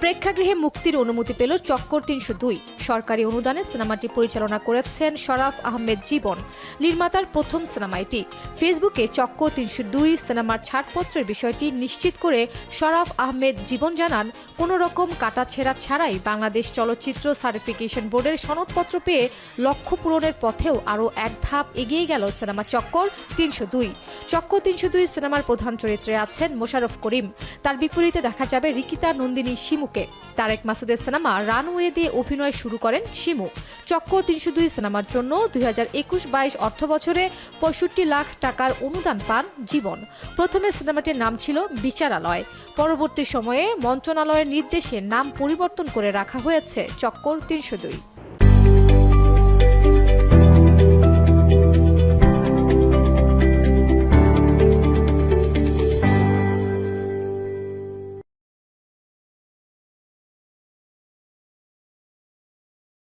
প্রেক্ষাগৃহে মুক্তির অনুমতি পেল চক্কর ৩০২। সরকারি অনুদানে সিনেমাটি পরিচালনা করেছেন শরাফ আহমেদ জীবন। নির্মাতার প্রথম সিনেমা এটি। ফেসবুকে চক্কর ৩০২ সিনেমার ছাড়পত্রের বিষয়টি নিশ্চিত করে শরাফ আহমেদ জীবন জানান, কোনো রকম কাটাছেঁড়া ছাড়াই বাংলাদেশ চলচ্চিত্র সার্টিফিকেশন বোর্ডের সনদপত্র পেয়ে লক্ষ্য পূরণের পথেও আরও এক ধাপ এগিয়ে গেল সিনেমা চক্কর ৩০২। চক্কর ৩০২ সিনেমার প্রধান চরিত্রে আছেন মোশাররফ করিম। তার বিপরীতে দেখা যাবে রিকিতা নন্দিনী শিমুকে। তারেক মাসুদের সিনেমা রানওয়ে দিয়ে অভিনয় শুরু করেন শিমু। চক্কর ৩০২ সিনেমার জন্য ২০২১-২২ অর্থবছরে ৬৫ লাখ টাকার অনুদান পান জীবন। প্রথমে সিনেমাটির নাম ছিল বিচারালয়। পরবর্তী সময়ে মন্ত্রণালয়ের নির্দেশে নাম পরিবর্তন করে রাখা হয়েছে চক্কর ৩০২।